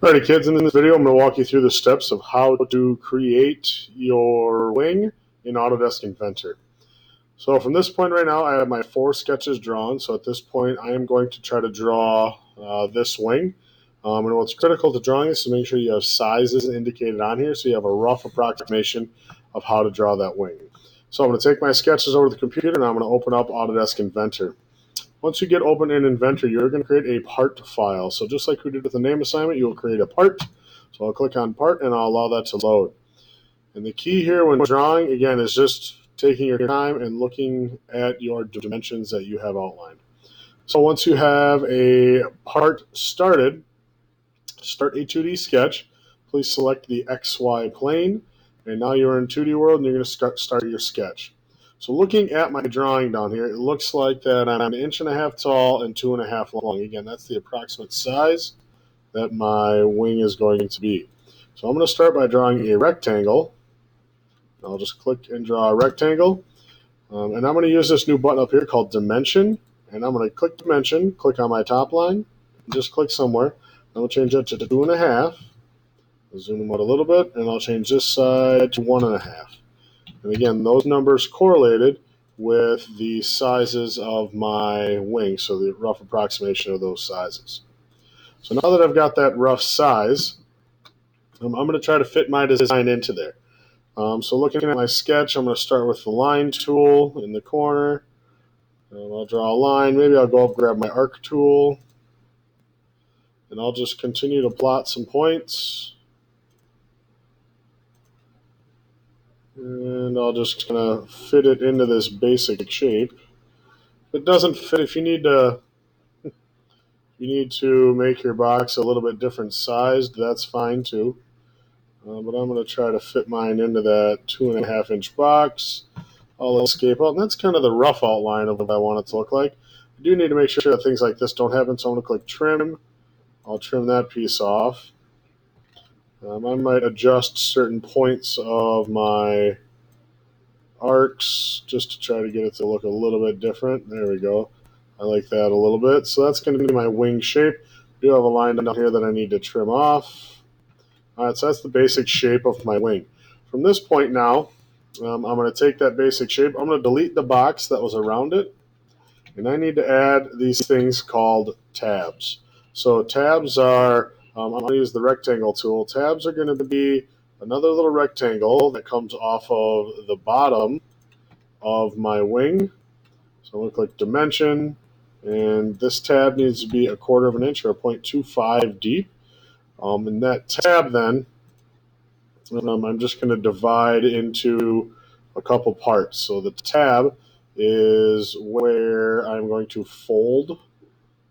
Alrighty kids, in this video I'm going to walk you through the steps of how to create your wing in Autodesk Inventor. So from this point right now I have my 4 sketches drawn, so at this point I am going to try to draw this wing. And what's critical to drawing this is make sure you have sizes indicated on here so you have a rough approximation of how to draw that wing. So I'm going to take my sketches over to the computer and I'm going to open up Autodesk Inventor. Once you get open in Inventor, you're going to create a part file. So just like we did with the name assignment, you'll create a part. So I'll click on part and I'll allow that to load. And the key here when drawing, again, is just taking your time and looking at your dimensions that you have outlined. So once you have a part started, start a 2D sketch. Please select the XY plane. And now you're in 2D world and you're going to start your sketch. So looking at my drawing down here, it looks like that I'm 1.5 inches tall and 2.5 long. Again, that's the approximate size that my wing is going to be. So I'm going to start by drawing a rectangle. I'll just click and draw a rectangle. And I'm going to use this new button up here called Dimension. And I'm going to click Dimension, click on my top line, and just click somewhere. I'll change that to 2.5. I'll zoom out a little bit, and I'll change this side to 1.5. And again, those numbers correlated with the sizes of my wing, so the rough approximation of those sizes. So now that I've got that rough size, I'm going to try to fit my design into there. So looking at my sketch, I'm going to start with the line tool in the corner. I'll draw a line. Maybe I'll go up and grab my arc tool. And I'll just continue to plot some points. And I'll just kind of fit it into this basic shape. If it doesn't fit, if you need to make your box a little bit different sized, that's fine too. But I'm going to try to fit mine into that 2.5 inch box. I'll escape out, and that's kind of the rough outline of what I want it to look like. I do need to make sure that things like this don't happen, so I'm going to click trim. I'll trim that piece off. I might adjust certain points of my arcs just to try to get it to look a little bit different. There we go. I like that a little bit. So that's going to be my wing shape. I do have a line down here that I need to trim off. All right, so that's the basic shape of my wing. From this point now, I'm going to take that basic shape. I'm going to delete the box that was around it. And I need to add these things called tabs. So tabs are, I'm going to use the rectangle tool. Tabs are going to be another little rectangle that comes off of the bottom of my wing. So I'm going to click Dimension, and this tab needs to be 1/4 inch or 0.25 deep. And that tab then, I'm just going to divide into a couple parts. So the tab is where I'm going to fold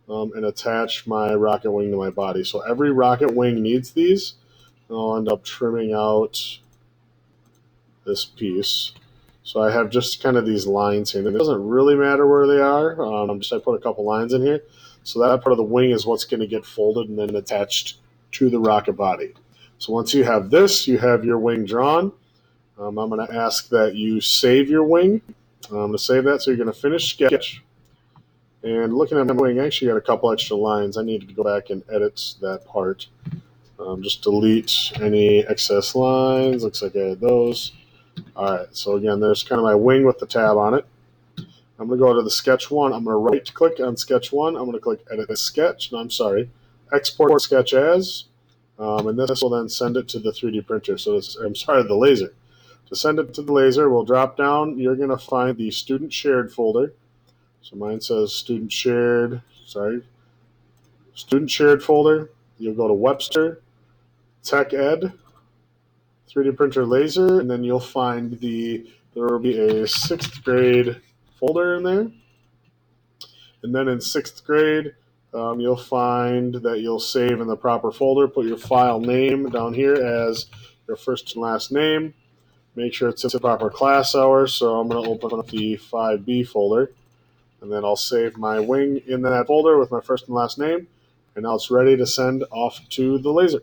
and attach my rocket wing to my body. So every rocket wing needs these. I'll end up trimming out this piece. So I have just kind of these lines here. And it doesn't really matter where they are. I put a couple lines in here. So that part of the wing is what's going to get folded and then attached to the rocket body. So once you have this, you have your wing drawn. I'm going to ask that you save your wing. I'm going to save that, so you're going to finish sketch. And looking at my wing, I actually got a couple extra lines. I need to go back and edit that part. Just delete any excess lines. Looks like I had those. All right, so again, there's kind of my wing with the tab on it. I'm going to go to the sketch one. I'm going to right click on sketch one. I'm going to click edit sketch. No, I'm sorry, export sketch as. And this will then send it to the 3D printer. So the laser. To send it to the laser, we'll drop down. You're going to find the student shared folder. So mine says student shared folder. You'll go to Webster, Tech Ed, 3D printer laser, and then you'll find there will be a 6th grade folder in there. And then in 6th grade, you'll find that you'll save in the proper folder. Put your file name down here as your first and last name. Make sure it's in the proper class hours. So I'm going to open up the 5B folder. And then I'll save my wing in that folder with my first and last name. And now it's ready to send off to the laser.